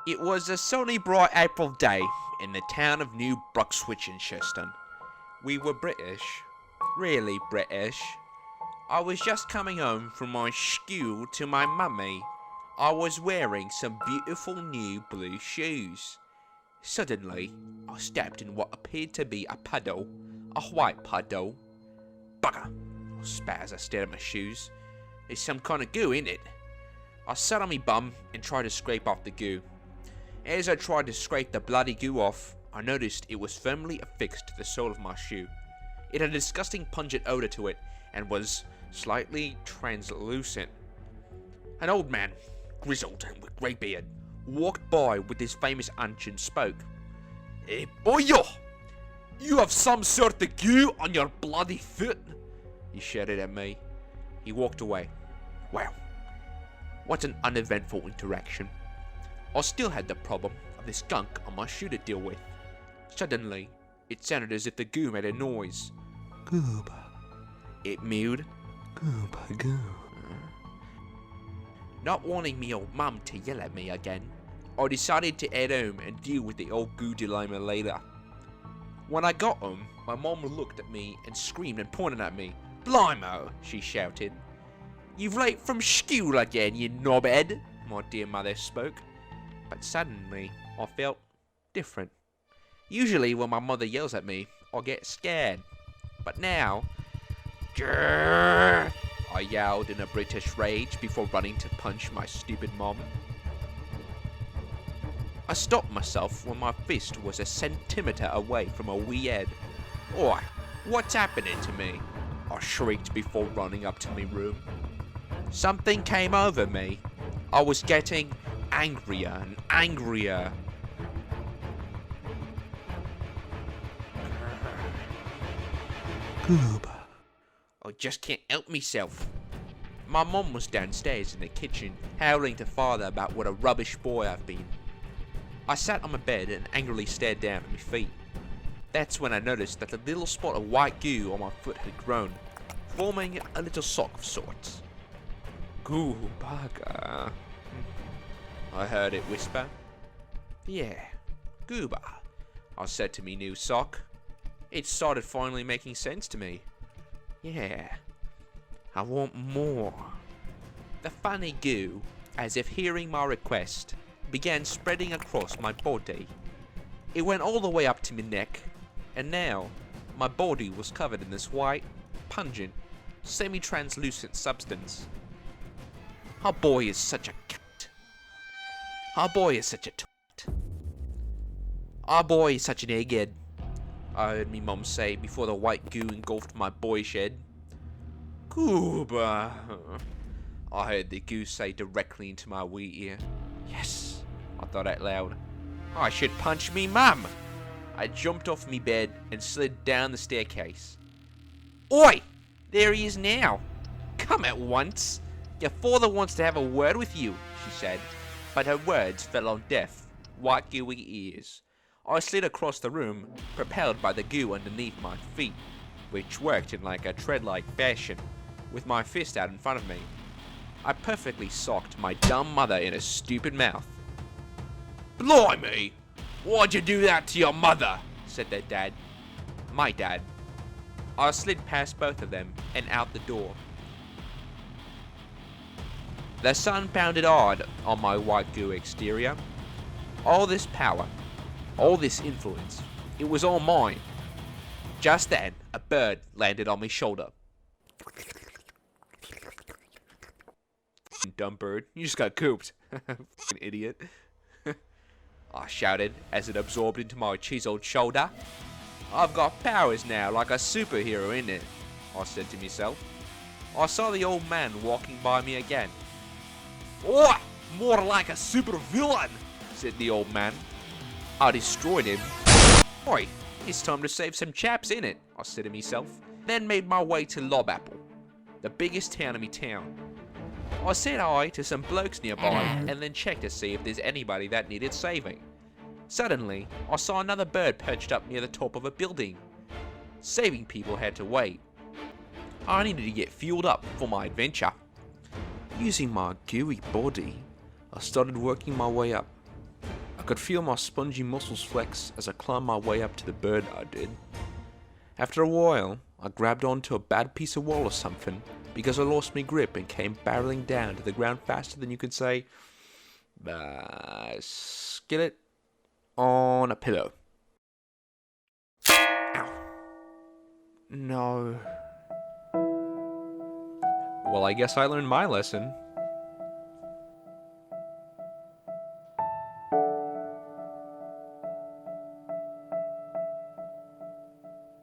It was a sunny, bright April day in the town of New Bruckswitchinshireston. We were British, really British. I was just coming home from my school to my mummy. I was wearing some beautiful new blue shoes. Suddenly, I stepped in what appeared to be a puddle, a white puddle. Bugger! I spat as I stared at my shoes. There's some kind of goo in it. I sat on my bum and tried to scrape off the goo. As I tried to scrape the bloody goo off, I noticed it was firmly affixed to the sole of my shoe. It had a disgusting pungent odor to it and was slightly translucent. An old man, grizzled and with grey beard, walked by with his famous hunch and spoke. "Hey, boyo! You have some sort of goo on your bloody foot!" He shouted at me. He walked away. Wow, what an uneventful interaction. I still had the problem of the skunk on my shoe to deal with. Suddenly, it sounded as if the goo made a noise. Gooba. It mewed. Gooba goo. Not wanting me old mum to yell at me again, I decided to head home and deal with the old goo dilemma later. When I got home, my mom looked at me and screamed and pointed at me. "Blimey," she shouted. "You've late from school again, you knobhead," my dear mother spoke. But suddenly, I felt different. Usually when my mother yells at me, I get scared. But now, "Grrr!" I yelled in a British rage before running to punch my stupid mom. I stopped myself when my fist was a centimetre away from a wee head. "Oi, what's happening to me?" I shrieked before running up to my room. Something came over me. I was getting angrier and angrier. Gooba. I just can't help myself. My mom was downstairs in the kitchen, howling to father about what a rubbish boy I've been. I sat on my bed and angrily stared down at my feet. That's when I noticed that the little spot of white goo on my foot had grown, forming a little sock of sorts. "Goo bugger," I heard it whisper. "Yeah, gooba," I said to me new sock. It started finally making sense to me. Yeah, I want more. The funny goo, as if hearing my request, began spreading across my body. It went all the way up to my neck, and now my body was covered in this white, pungent, semi-translucent substance. Our boy is such a cat. Our boy is such a twat. Our boy is such an egghead, I heard me mum say before the white goo engulfed my boyish head. "Gooba," I heard the goo say directly into my wee ear. Yes, I thought out loud. I should punch me mum. I jumped off me bed and slid down the staircase. "Oi! There he is now. Come at once. Your father wants to have a word with you," she said, but her words fell on deaf, white gooey ears. I slid across the room, propelled by the goo underneath my feet, which worked in like a tread-like fashion, with my fist out in front of me. I perfectly socked my dumb mother in a stupid mouth. "Blimey! Why'd you do that to your mother?" said their dad. My dad. I slid past both of them and out the door. The sun pounded hard on my white goo exterior. All this power, all this influence, it was all mine. Just then, a bird landed on my shoulder. "Dumb bird, you just got cooped." Fucking idiot. I shouted as it absorbed into my chiseled shoulder. "I've got powers now, like a superhero, innit?" I said to myself. I saw the old man walking by me again. "Oh, more like a super villain," said the old man. I destroyed him. "Oi, it's time to save some chaps, innit?" I said to myself. Then made my way to Lobapple, the biggest town in me town. I said hi to some blokes nearby and then checked to see if there's anybody that needed saving. Suddenly, I saw another bird perched up near the top of a building. Saving people had to wait. I needed to get fueled up for my adventure. Using my gooey body, I started working my way up. could feel my spongy muscles flex as I climbed my way up to the bird I did. After a while, I grabbed onto a bad piece of wall or something because I lost my grip and came barreling down to the ground faster than you could say, skillet on a pillow. Ow. No. Well, I guess I learned my lesson.